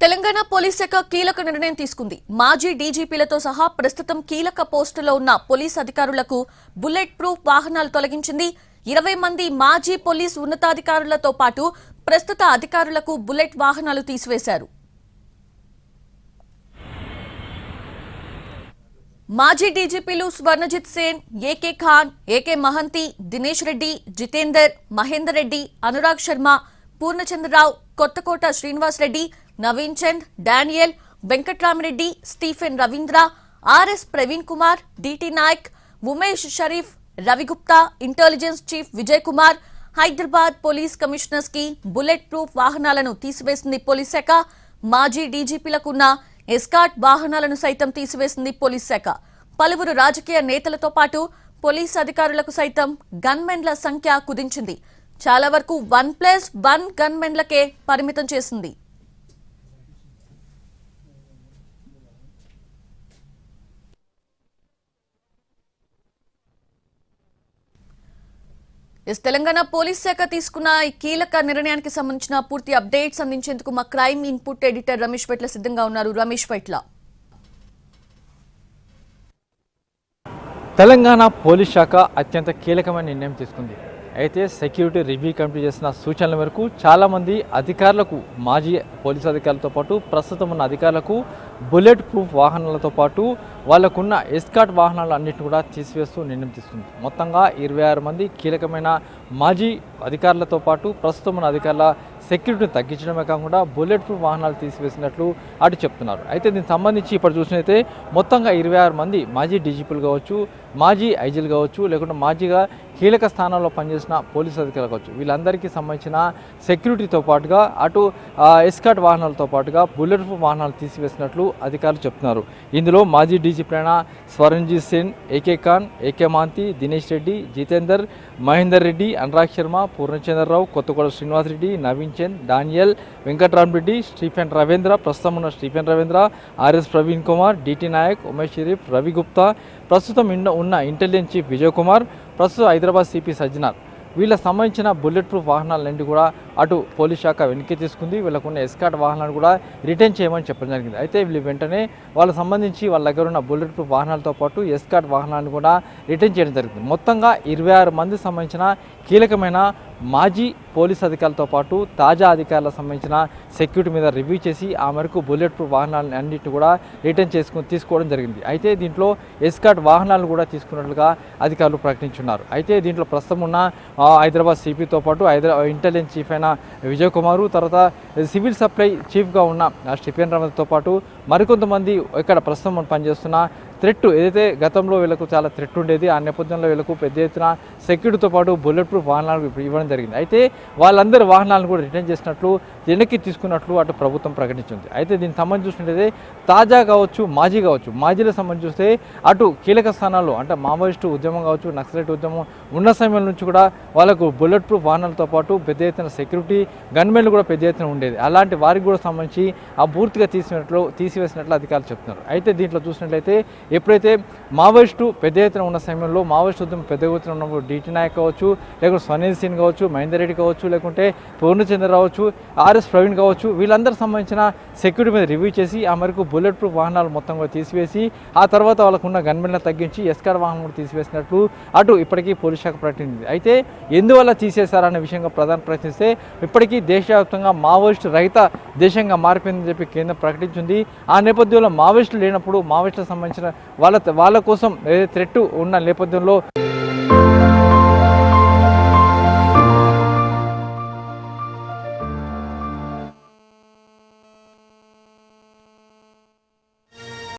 Telangana police శాఖ కీలక నిర్ణయం తీసుకుంది. మాజీ డీజీపీలతో సహా ప్రస్తుతం కీలక పోస్టులో ఉన్న పోలీస్ అధికారులకు బుల్లెట్ ప్రూఫ్ వాహనాలు తొలగించింది. 20 మంది మాజీ పోలీస్ ఉన్నతాధికారులతో పాటు ప్రస్తుత అధికారులకు బుల్లెట్ వాహనాలు తీసివేశారు. మాజీ డీజీపీలు Swarnajit Sen, AK Khan, AK Mohanty, Dinesh Reddy, Jitender, Mahender Reddy, Anurag Sharma, Purnachandra Rao, Kothakota Srinivas Reddy, Naveen Chand, Daniel, Venkatrama Reddy, Stephen Ravindra, RS Praveen Kumar, DT Naik, Umesh Sharif, Ravi Gupta, intelligence chief Vijay Kumar, Hyderabad police commissioners కి బుల్లెట్ ప్రూఫ్ వాహనాలను తీసివేసింది పోలీస్ శాఖ. మాజీ డీజీపీలకున్న ఎస్కాట్ వాహనాలను సైతం తీసివేసింది పోలీస్ శాఖ. పలువురు రాజకీయ నేతలతో పాటు పోలీస్ అధికారులకు సైతం గన్మెన్ల సంఖ్య కుదించింది. చాలా వరకు 1+1 గన్మెన్లకే పరిమితం చేసింది. తెలంగాణ పోలీస్ శాఖ తీసుకున్న ఈ కీలక నిర్ణయానికి సంబంధించిన పూర్తి అప్డేట్స్ అందించేందుకు మా crime input editor Ramesh Vaitla సిద్ధంగా ఉన్నారు. రమేష్ వైట్ల, తెలంగాణ పోలీస్ శాఖ అత్యంత కీలకమైన నిర్ణయం తీసుకుంది. అయితే సెక్యూరిటీ రివ్యూ కమిటీ చేసిన సూచనల మేరకు చాలామంది అధికారులకు, మాజీ పోలీసు అధికారులతో పాటు ప్రస్తుతం ఉన్న అధికారులకు బుల్లెట్ ప్రూఫ్ వాహనాలతో పాటు వాళ్ళకున్న ఎస్కాట్ వాహనాలు అన్నింటిని కూడా తీసివేస్తూ నిర్ణయం తీసుకుంది. మొత్తంగా 26 మంది కీలకమైన మాజీ అధికారులతో పాటు ప్రస్తుతం ఉన్న అధికారుల సెక్యూరిటీని తగ్గించడమే కాకుండా బుల్లెట్ ప్రూఫ్ వాహనాలు తీసివేసినట్లు అటు చెప్తున్నారు. అయితే దీనికి సంబంధించి ఇప్పుడు చూసినైతే మొత్తంగా 26 మంది మాజీ డీజీపీలు కావచ్చు, మాజీ ఐజీలు కావచ్చు, లేకుంటే మాజీగా కీలక స్థానంలో పనిచేసిన పోలీసు అధికారులు కావచ్చు, వీళ్ళందరికీ సంబంధించిన సెక్యూరిటీతో పాటుగా అటు ఎస్కాట్ వాహనాలతో పాటుగా బుల్లెట్ ప్రూఫ్ వాహనాలు తీసివేసినట్లు అధికారులు చెప్తున్నారు. ఇందులో మాజీ డీజీపీలైన Swarnajit Sen, AK Khan, AK Mohanty, Dinesh Reddy, Jitender, Mahender Reddy, Anurag Sharma, Purnachandra Rao, Kothakota Srinivas Reddy, Naveen Chand, Daniel, Venkatrama Reddy, Stephen Ravindra, ప్రస్తుతం ఉన్న Stephen Ravindra, RS Praveen Kumar, DT Naik, Umesh Sharif, Ravi Gupta, ప్రస్తుతం ఉన్న ఇంటెలిజెన్స్ చీఫ్ విజయ్ కుమార్, ప్రస్తుతం హైదరాబాద్ సిపి సజ్జనార్, వీళ్ళకి సంబంధించిన బుల్లెట్ ప్రూఫ్ వాహనాలన్నింటి కూడా అటు పోలీస్ శాఖ వెనక్కి తీసుకుంది. వీళ్ళకున్న ఎస్కాట్ వాహనాలు కూడా రిటర్న్ చేయమని చెప్పడం జరిగింది. అయితే వీళ్ళు వెంటనే వాళ్ళకి సంబంధించి వాళ్ళ దగ్గర ఉన్న బుల్లెట్ ప్రూఫ్ వాహనాలతో పాటు ఎస్కాట్ వాహనాలను కూడా రిటర్న్ చేయడం జరిగింది. మొత్తంగా 26 మందికి సంబంధించిన కీలకమైన మాజీ పోలీస్ అధికారులతో పాటు తాజా అధికారులకు సంబంధించిన సెక్యూరిటీ మీద రివ్యూ చేసి ఆ మేరకు బుల్లెట్ ప్రూఫ్ వాహనాలను అన్నింటిని కూడా రిటర్న్ తీసుకోవడం జరిగింది. అయితే దీంట్లో ఎస్కాట్ వాహనాలు కూడా తీసుకున్నట్లుగా అధికారులు ప్రకటించున్నారు. అయితే దీంట్లో ప్రస్తుతం ఉన్న హైదరాబాద్ సిపితో పాటు ఇంటెలిజెన్స్ చీఫ్ అయిన విజయ్ కుమారు, తర్వాత సివిల్ సప్లై చీఫ్గా ఉన్న స్టీఫెన్ రవీంద్రతో పాటు మరికొంతమంది ఇక్కడ ప్రస్తుతం పనిచేస్తున్న థ్రెట్ ఏదైతే గతంలో వీళ్ళకు చాలా థ్రెట్ ఉండేది, ఆ నేపథ్యంలో వీళ్ళకు పెద్ద ఎత్తున సెక్యూరిటీతో పాటు బుల్లెట్ ప్రూఫ్ వాహనాలు ఇవ్వడం జరిగింది. అయితే వాళ్ళందరి వాహనాలను కూడా రిటర్న్ చేసినట్లు, వెనక్కి తీసుకున్నట్లు అటు ప్రభుత్వం ప్రకటించింది. అయితే దీనికి సంబంధించి చూసినట్లయితే తాజా కావచ్చు, మాజీ కావచ్చు, మాజీలకు సంబంధించి చూస్తే అటు కీలక స్థానాల్లో అంటే మావోయిస్టు ఉద్యమం కావచ్చు, నక్సలైట్ ఉద్యమం ఉన్న సమయం నుంచి కూడా వాళ్ళకు బుల్లెట్ ప్రూఫ్ వాహనాలతో పాటు పెద్ద ఎత్తున సెక్యూరిటీ గన్మెన్లు కూడా పెద్ద ఎత్తున ఉండేది. అలాంటి వారికి కూడా సంబంధించి ఆ పూర్తిగా తీసివేసినట్లు అధికారులు చెప్తున్నారు. అయితే దీంట్లో చూసినట్లయితే ఎప్పుడైతే మావోయిస్టు పెద్ద ఎత్తున ఉన్న సమయంలో, మావోయిస్టు ఉద్యమం పెద్ద ఎత్తున ఉన్నప్పుడు డిటి నాయక్ కావచ్చు, లేకుంటే స్వర్ణజిత్ సేన్ కావచ్చు, మహేందర్ రెడ్డి కావచ్చు, లేకుంటే పూర్ణచంద్ర కావచ్చు, ఆర్ఎస్ ప్రవీణ్ కావచ్చు, వీళ్ళందరికి సంబంధించిన సెక్యూరిటీ మీద రివ్యూ చేసి ఆ మేరకు బుల్లెట్ ప్రూఫ్ వాహనాలు మొత్తం కూడా తీసివేసి ఆ తర్వాత వాళ్ళకున్న గన్మెన్లను తగ్గించి ఎస్కాట్ వాహనం కూడా తీసివేసినట్లు అటు ఇప్పటికీ పోలీస్ శాఖ ప్రకటించింది. అయితే ఎందువల్ల తీసేశారనే విషయంగా ప్రధాన ప్రశ్నిస్తే ఇప్పటికీ దేశవ్యాప్తంగా మావోయిస్టు రహిత దేశంగా మారిపోయిందని చెప్పి కేంద్రం ప్రకటించింది. ఆ నేపథ్యంలో మావోయిస్టులు లేనప్పుడు మావోయిస్టులకు సంబంధించిన వాళ్ళ కోసం ఏదైతే థ్రెట్ ఉన్న నేపథ్యంలో